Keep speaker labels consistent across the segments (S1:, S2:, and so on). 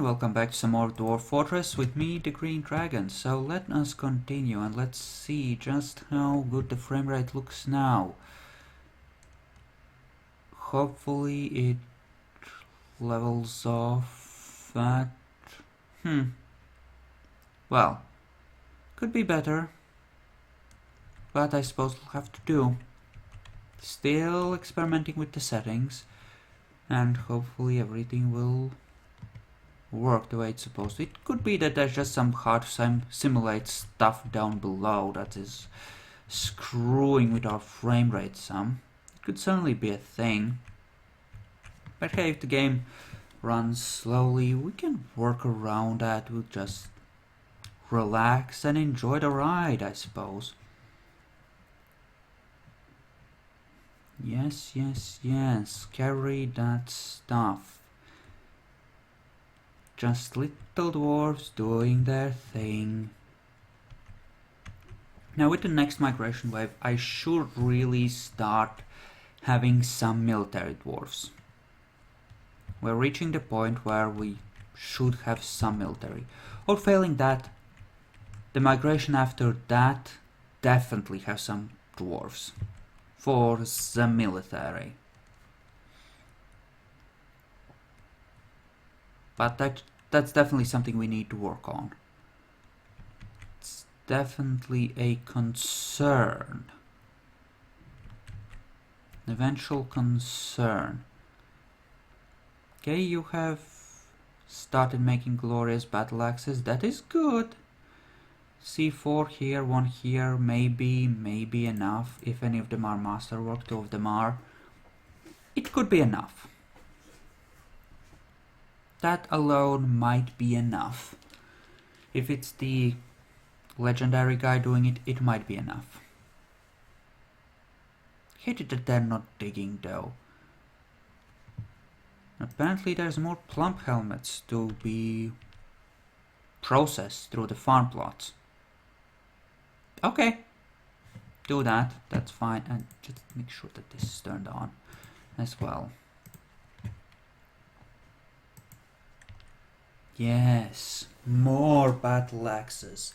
S1: welcome back to some more Dwarf Fortress with me, the Green Dragon. So let us continue and let's see just how good the frame rate looks now. Hopefully it levels off at... Well, could be better, but I suppose we'll have to do. Still experimenting with the settings, and hopefully everything will work the way it's supposed to. It could be that there's just some hard to simulate stuff down below that is screwing with our frame rate some. It could certainly be a thing. But hey, if the game runs slowly, we can work around that. We'll just relax and enjoy the ride, I suppose. Yes, yes, yes. Carry that stuff. Just little dwarves doing their thing. Now with the next migration wave, I should really start having some military dwarves. We're reaching the point where we should have some military. Or failing that, the migration after that definitely has some dwarves for the military. But that's definitely something we need to work on. It's definitely a concern. An eventual concern. Okay, you have started making glorious battle axes. That is good. C4 here, one here, maybe enough. If any of them are masterwork, two of them are. It could be enough. That alone might be enough. If it's the legendary guy doing it, it might be enough. Hate it that they're not digging though. Apparently there's more plump helmets to be processed through the farm plots. Okay, do that, that's fine, and just make sure that this is turned on as well. Yes, more battle axes,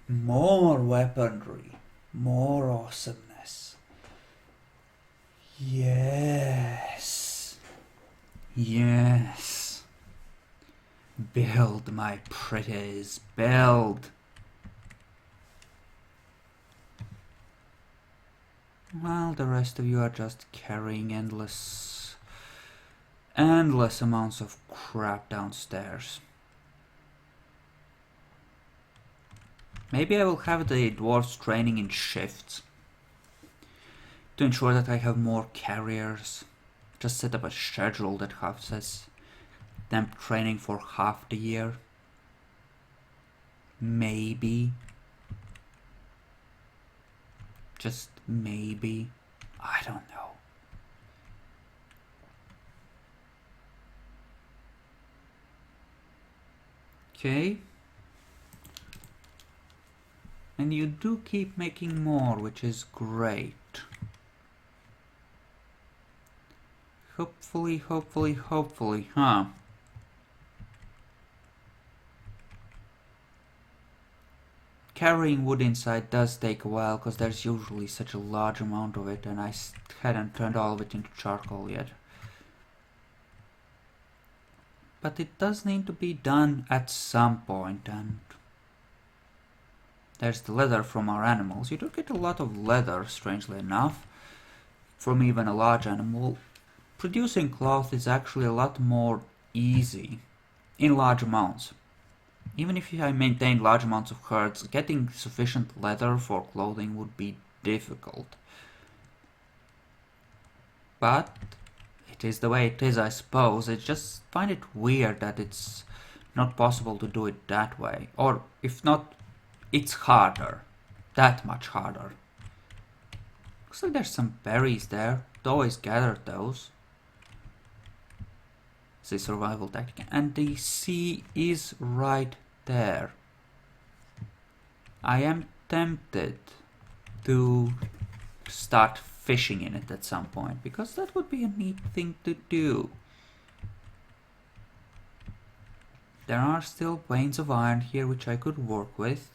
S1: more weaponry, more awesomeness. Yes, yes. Build, my pretties, build. While the rest of you are just carrying endless amounts of crap downstairs. Maybe I will have the dwarves training in shifts to ensure that I have more carriers. Just set up a schedule that has them training for half the year. Maybe. Just maybe. I don't know. Okay. And you do keep making more, which is great. Hopefully, huh? Carrying wood inside does take a while, because there's usually such a large amount of it, and I hadn't turned all of it into charcoal yet. But it does need to be done at some point, and there's the leather from our animals. You do get a lot of leather, strangely enough, from even a large animal. Producing cloth is actually a lot more easy in large amounts. Even if I maintained large amounts of herds, getting sufficient leather for clothing would be difficult. But it is the way it is, I suppose. I just find it weird that it's not possible to do it that way. Or if not, it's harder. That much harder. Looks like there's some berries there. Always gather those. It's a survival tactic. And the sea is right there. I am tempted to start fishing in it at some point, because that would be a neat thing to do. There are still planes of iron here which I could work with.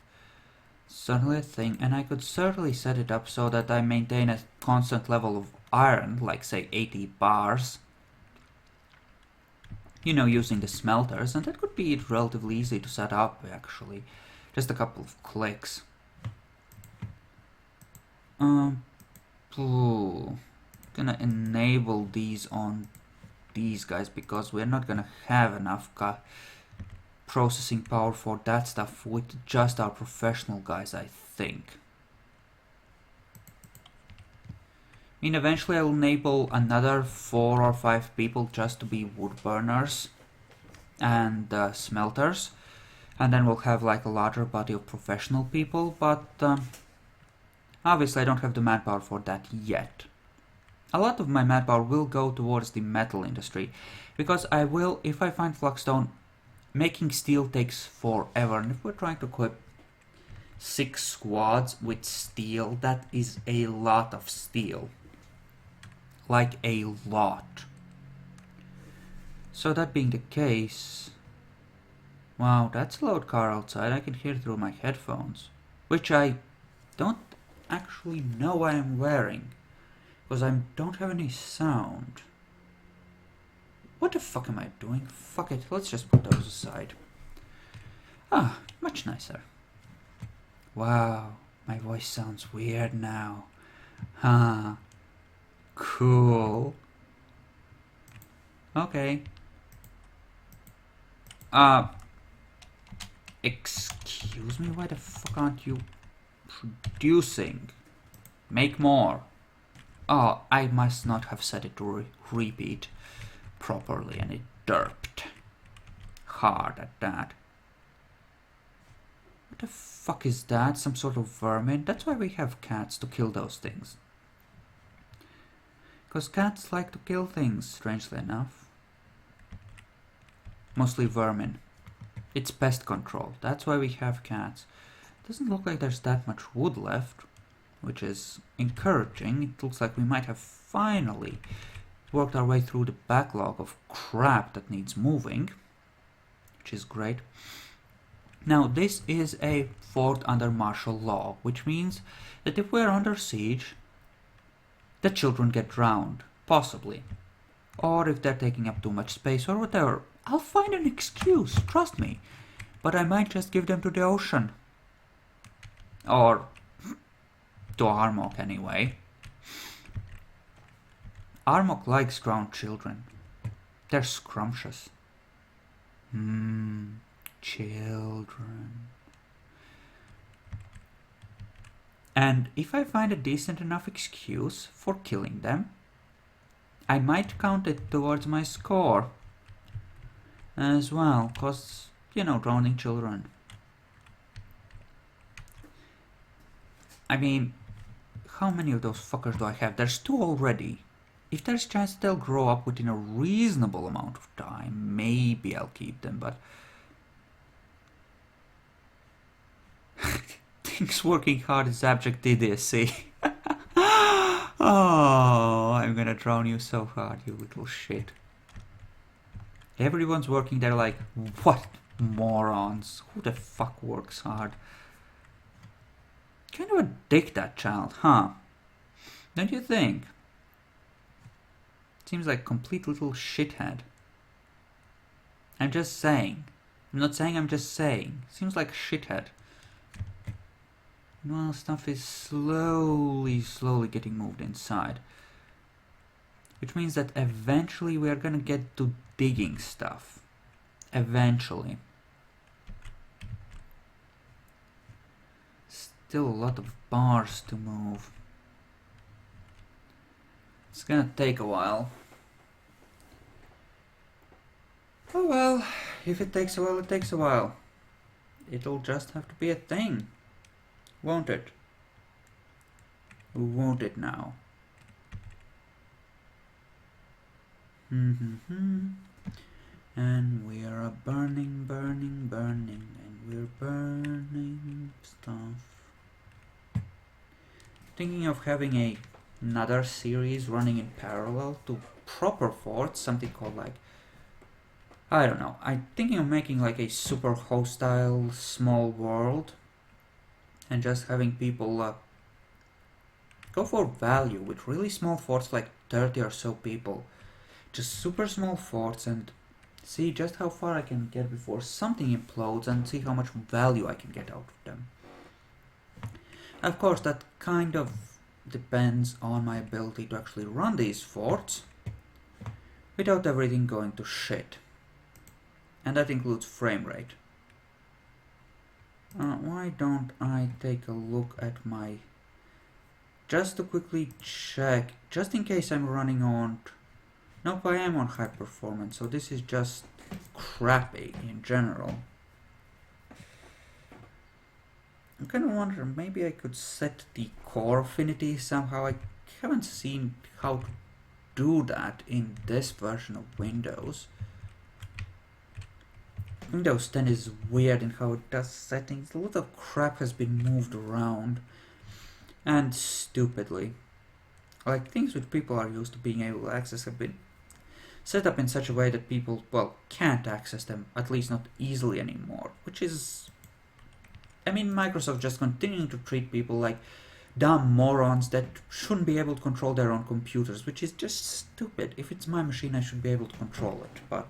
S1: Certainly a thing, and I could certainly set it up so that I maintain a constant level of iron, like say 80 bars. You know, using the smelters, and that could be relatively easy to set up actually. Just a couple of clicks. Gonna enable these on these guys because we're not gonna have enough processing power for that stuff with just our professional guys, I think. I mean, eventually I will enable another 4 or 5 people just to be wood burners and smelters, and then we'll have like a larger body of professional people, but obviously I don't have the manpower for that yet. A lot of my manpower will go towards the metal industry, because I will, if I find flagstone, making steel takes forever, and if we're trying to equip 6 squads with steel, that is a lot of steel. Like a lot. So that being the case... Wow, that's a loud car outside, I can hear through my headphones. Which I don't actually know I am wearing, because I don't have any sound. What the fuck am I doing? Fuck it, let's just put those aside. Ah, much nicer. Wow, my voice sounds weird now. Huh. Cool. Okay. Excuse me, why the fuck aren't you producing? Make more. Oh, I must not have set it to repeat properly, and it derped hard at that. What the fuck is that? Some sort of vermin? That's why we have cats, to kill those things. Because cats like to kill things, strangely enough. Mostly vermin. It's pest control. That's why we have cats. Doesn't look like there's that much wood left, which is encouraging. It looks like we might have finally worked our way through the backlog of crap that needs moving, which is great. Now, this is a fort under martial law, which means that if we're under siege, the children get drowned, possibly. Or if they're taking up too much space or whatever. I'll find an excuse, trust me. But I might just give them to the ocean. Or to Armok anyway. Armok likes drowned children. They're scrumptious. Children. And if I find a decent enough excuse for killing them, I might count it towards my score as well, cause, you know, drowning children. I mean, how many of those fuckers do I have? There's 2 already. If there's a chance they'll grow up within a reasonable amount of time, maybe I'll keep them, but... Things working hard is abject idiocy. Oh, I'm gonna drown you so hard, you little shit. Everyone's working there like, what morons? Who the fuck works hard? Kind of a dick, that child, huh? Don't you think? Seems like a complete little shithead. I'm just saying. I'm not saying, I'm just saying. Seems like a shithead. Well, stuff is slowly getting moved inside. Which means that eventually we are gonna get to digging stuff. Eventually. Still a lot of bars to move. It's gonna take a while. Oh well, if it takes a while, it takes a while. It'll just have to be a thing. Won't it? Won't it now? And we are burning, and we're burning stuff. Thinking of having another series running in parallel to proper forts, something called like I don't know. I'm thinking of making like a super hostile small world and just having people go for value with really small forts, like 30 or so people. Just super small forts and see just how far I can get before something implodes and see how much value I can get out of them. Of course, that kind of depends on my ability to actually run these forts without everything going to shit. And that includes frame rate. Why don't I take a look at my... Just to quickly check, just in case I'm running on... Nope, I am on high performance, so this is just crappy in general. I'm kind of wondering, maybe I could set the core affinity somehow. I haven't seen how to do that in this version of Windows. Windows 10 is weird in how it does settings. A lot of crap has been moved around. And stupidly. Like, things which people are used to being able to access have been set up in such a way that people, well, can't access them, at least not easily anymore. Which is... I mean, Microsoft just continuing to treat people like dumb morons that shouldn't be able to control their own computers, which is just stupid. If it's my machine, I should be able to control it, but...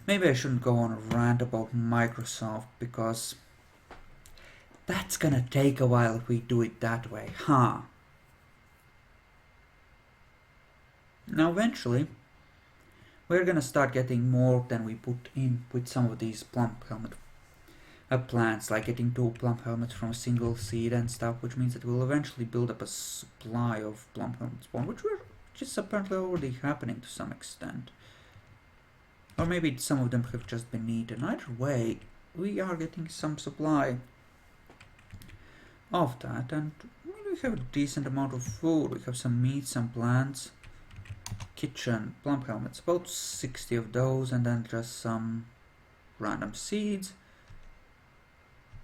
S1: Maybe I shouldn't go on a rant about Microsoft, because that's gonna take a while if we do it that way, huh? Now eventually, we're gonna start getting more than we put in with some of these plump helmet plants, like getting 2 plump helmets from a single seed and stuff, which means that we'll eventually build up a supply of plump helmet spawn, which is apparently already happening to some extent. Or maybe some of them have just been eaten. Either way, we are getting some supply of that, and we have a decent amount of food. We have some meat, some plants, kitchen, plump helmets, about 60 of those, and then just some random seeds.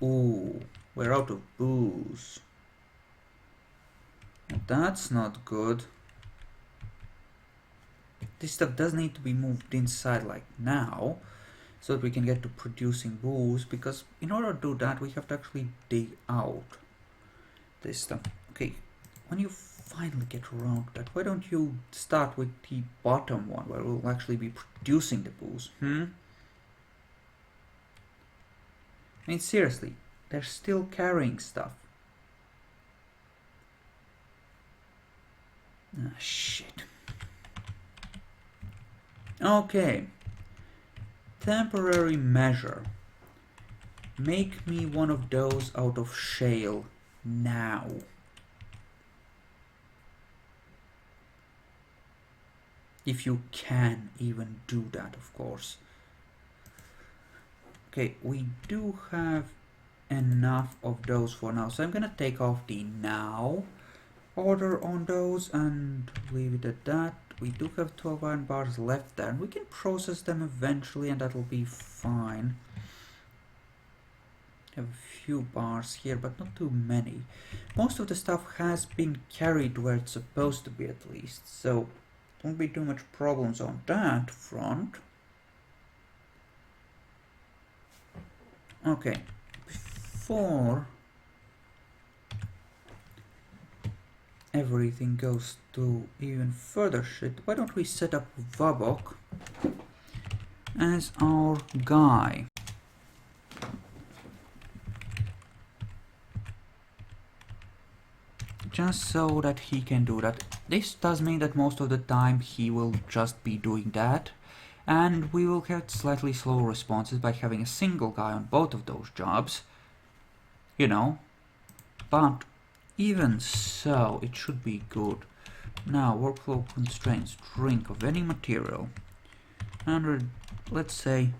S1: Ooh, we're out of booze. That's not good. This stuff does need to be moved inside like now, so that we can get to producing booze, because in order to do that we have to actually dig out this stuff. Okay, when you finally get around to that, why don't you start with the bottom one where we'll actually be producing the booze, I mean, seriously, they're still carrying stuff. Ah, shit. Okay. Temporary measure. Make me one of those out of shale now. If you can even do that, of course. Okay, we do have enough of those for now, so I'm gonna take off the now order on those and leave it at that. We do have 12 iron bars left there, and we can process them eventually, and that'll be fine. Have a few bars here, but not too many. Most of the stuff has been carried where it's supposed to be, at least, so don't be too much problems on that front. Okay, before everything goes to even further shit, why don't we set up Vabok as our guy? Just so that he can do that. This does mean that most of the time he will just be doing that, and we will get slightly slower responses by having a single guy on both of those jobs, you know, but even so, it should be good. Now, workflow constraints, drink of any material, 100, let's say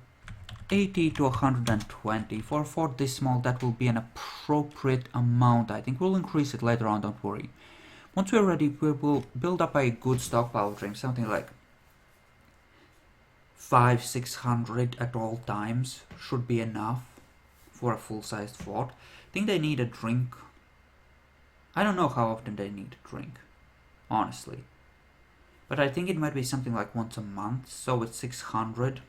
S1: 80 to 120. For a fort this small, that will be an appropriate amount. I think we'll increase it later on, don't worry. Once we're ready, we will build up a good stockpile of drinks, something like 500-600 at all times should be enough for a full-sized fort. I think they need a drink. I don't know how often they need a drink, honestly. But I think it might be something like once a month, so it's 600.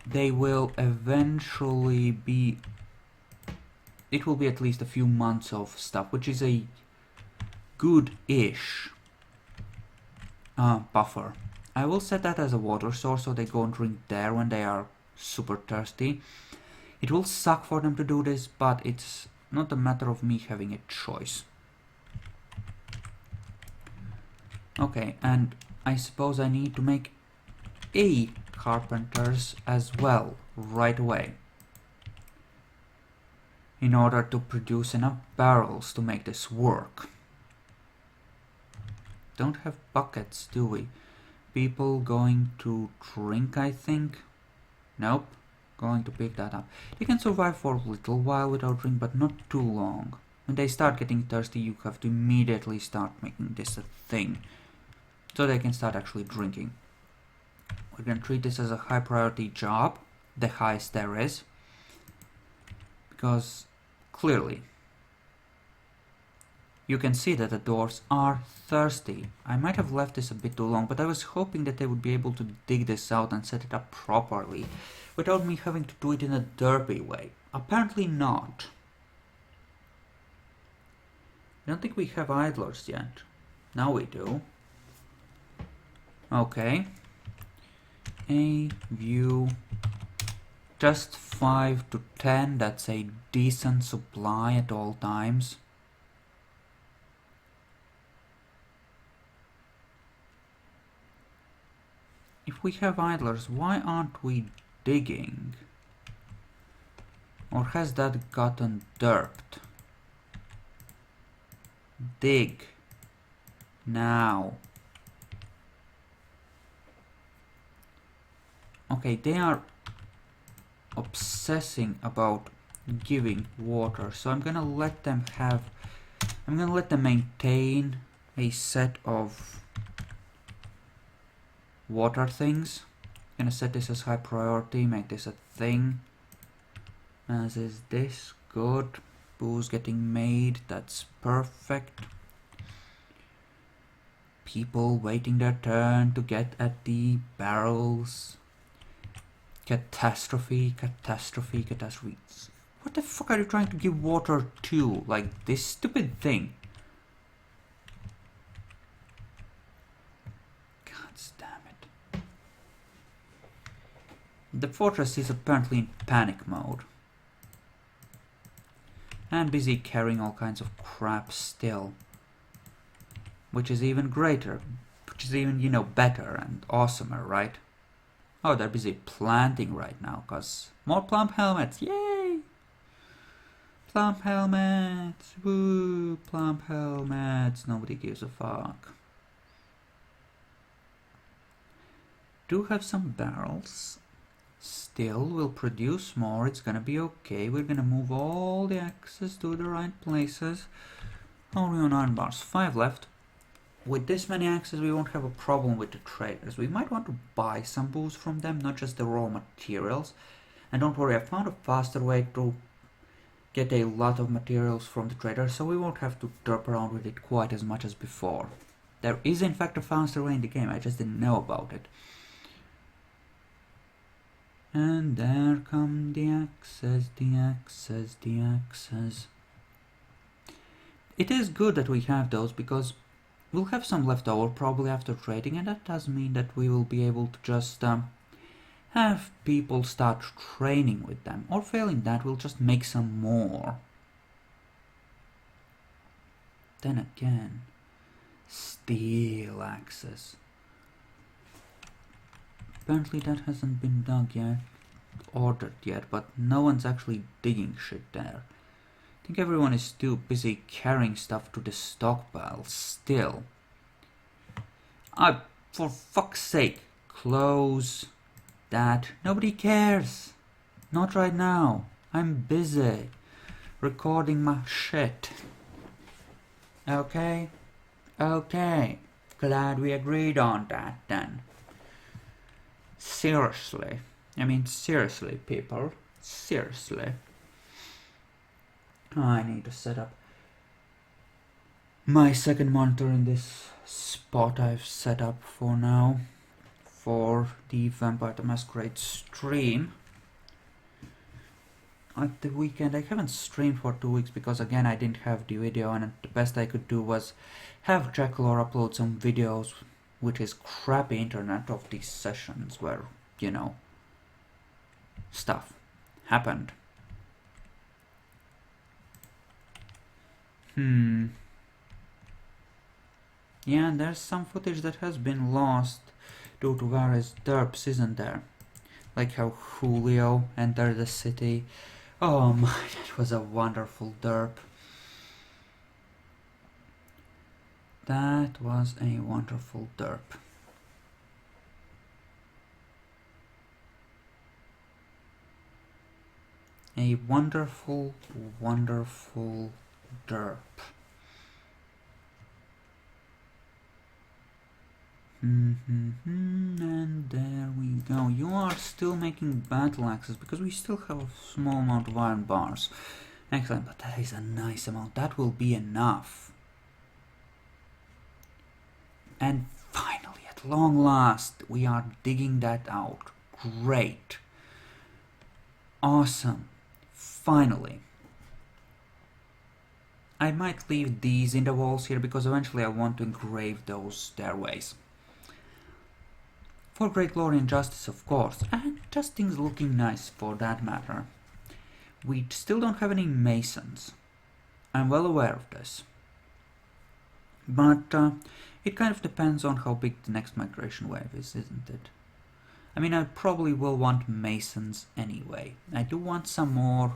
S1: They will eventually be... It will be at least a few months of stuff, which is a good-ish buffer. I will set that as a water source so they go and drink there when they are super thirsty. It will suck for them to do this, but it's not a matter of me having a choice. Okay, and I suppose I need to make a carpenters as well right away in order to produce enough barrels to make this work. Don't have buckets, do we? People going to drink, I think? Nope. Going to pick that up. They can survive for a little while without drink, but not too long. When they start getting thirsty, you have to immediately start making this a thing, so they can start actually drinking. We're going to treat this as a high priority job, the highest there is, because clearly you can see that the dwarves are thirsty. I might have left this a bit too long, but I was hoping that they would be able to dig this out and set it up properly without me having to do it in a derpy way. Apparently not. I don't think we have idlers yet. Now we do. Okay. A view. Just 5 to 10. That's a decent supply at all times. If we have idlers, why aren't we digging? Or has that gotten derped? Dig. Now. Okay, they are obsessing about giving water, so I'm gonna let them maintain a set of water things. Gonna set this as high priority, make this a thing. As is this. Good. Booze getting made, that's perfect. People waiting their turn to get at the barrels. Catastrophe, catastrophe, catastrophe. What the fuck are you trying to give water to? Like this stupid thing. God damn it. The fortress is apparently in panic mode. And busy carrying all kinds of crap still. Which is even greater. Which is even, you know, better and awesomer, right? Oh, they're busy planting right now, cause more plump helmets, yay! Plump helmets, woo, plump helmets, nobody gives a fuck. Do have some barrels, still will produce more, it's gonna be okay, we're gonna move all the axes to the right places. Only on iron bars, 5 left. With this many axes, we won't have a problem with the traders. We might want to buy some booze from them, not just the raw materials. And don't worry, I found a faster way to get a lot of materials from the traders, so we won't have to derp around with it quite as much as before. There is in fact a faster way in the game, I just didn't know about it. And there come the axes, the axes, the axes. It is good that we have those, because we'll have some left over probably after trading, and that does mean that we will be able to just have people start training with them. Or failing that, we'll just make some more. Then again, steel axes. Apparently that hasn't been dug yet, ordered yet, but no one's actually digging shit there. I think everyone is too busy carrying stuff to the stockpile still. For fuck's sake, close that. Nobody cares. Not right now. I'm busy recording my shit. Okay? Okay. Glad we agreed on that then. Seriously. I mean, seriously, people. Seriously. I need to set up my second monitor in this spot I've set up for now for the Vampire the Masquerade stream. At the weekend I haven't streamed for 2 weeks because again I didn't have the video, and the best I could do was have Jackalor upload some videos with his crappy internet of these sessions where, you know, stuff happened. Yeah, there's some footage that has been lost due to various derps, isn't there? Like how Julio entered the city. Oh my, that was a wonderful derp. That was a wonderful derp. A wonderful, wonderful derp. And there we go. You are still making battle axes because we still have a small amount of iron bars. Excellent, but that is a nice amount. That will be enough. And finally, at long last, we are digging that out. Great. Awesome. Finally. I might leave these in the walls here because eventually I want to engrave those stairways. For great glory and justice, of course, and just things looking nice for that matter. We still don't have any masons. I'm well aware of this. But it kind of depends on how big the next migration wave is, isn't it? I mean, I probably will want masons anyway. I do want some more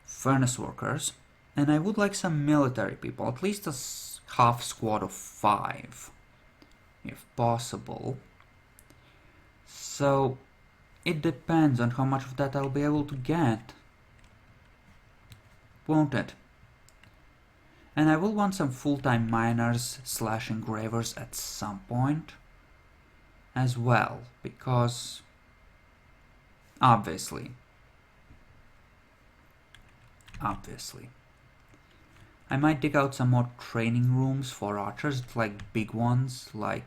S1: furnace workers, and I would like some military people, at least a half squad of 5, if possible. So it depends on how much of that I'll be able to get, won't it? And I will want some full-time miners / engravers at some point as well, because obviously I might dig out some more training rooms for archers, like big ones, like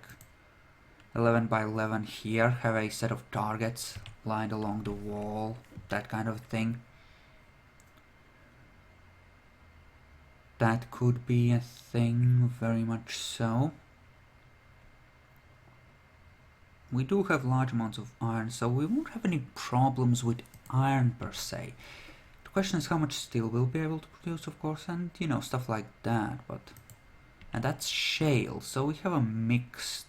S1: 11 by 11 here, have a set of targets lined along the wall, that kind of thing. That could be a thing, very much so. We do have large amounts of iron, so we won't have any problems with iron per se. The question is how much steel we'll be able to produce, of course, and, you know, stuff like that, and that's shale, so we have a mixed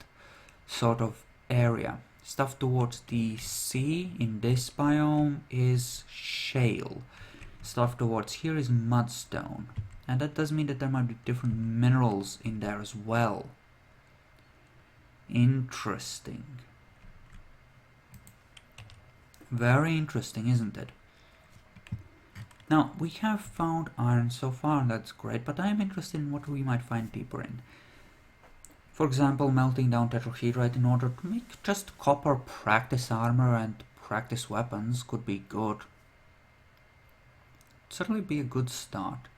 S1: sort of area. Stuff towards the sea in this biome is shale. Stuff towards here is mudstone. And that does mean that there might be different minerals in there as well. Interesting. Very interesting, isn't it? Now, we have found iron so far, and that's great, but I am interested in what we might find deeper in. For example, melting down tetrahedrite in order to make just copper practice armor and practice weapons could be good. Certainly be a good start.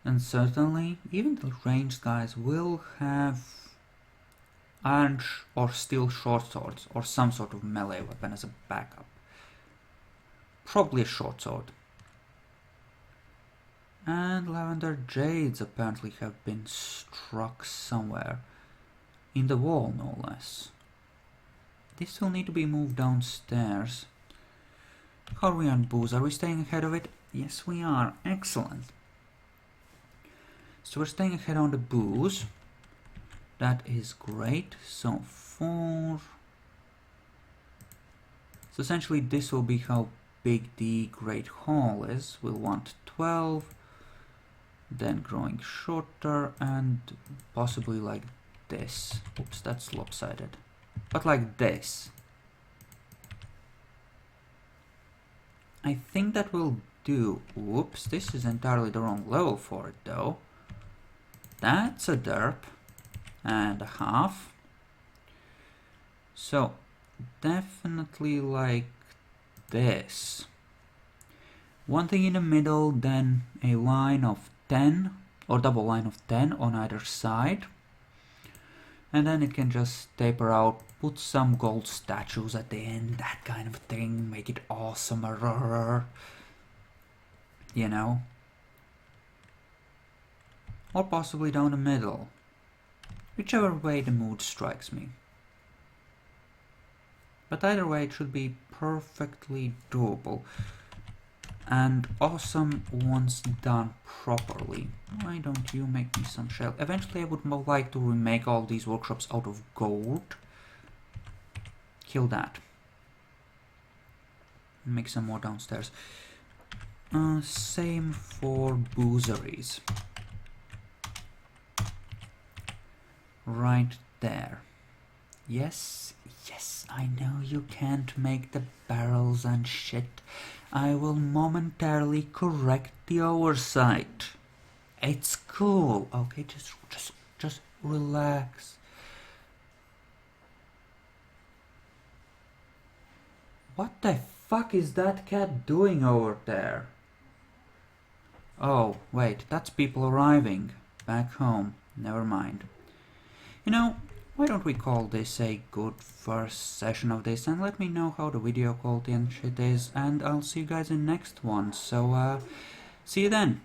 S1: And certainly, even the ranged guys will have iron or steel short swords or some sort of melee weapon as a backup. Probably a short sword. And lavender jades apparently have been struck somewhere. In the wall, no less. This will need to be moved downstairs. How are we on booze? Are we staying ahead of it? Yes, we are. Excellent. So we're staying ahead on the booze. That is great. So essentially this will be how big the Great Hall is. We'll want 12. Then growing shorter and possibly like this. Oops, that's lopsided. But like this. I think that will do. Oops, this is entirely the wrong level for it though. That's a derp and a half. So definitely like this. One thing in the middle, then a line of 10 or double line of 10 on either side. And then it can just taper out, put some gold statues at the end, that kind of thing, make it awesomer, you know. Or possibly down the middle, whichever way the mood strikes me. But either way, it should be perfectly doable and awesome once done properly. Why don't you make me some shell? Eventually I would like to remake all these workshops out of gold. Kill that. Make some more downstairs. Same for boozeries. Right there. Yes, yes, I know you can't make the barrels and shit. I will momentarily correct the oversight. It's cool. Okay, just relax. What the fuck is that cat doing over there? Oh, wait, that's people arriving back home. Never mind. You know, why don't we call this a good first session of this, and let me know how the video quality and shit is, and I'll see you guys in the next one. So, see you then.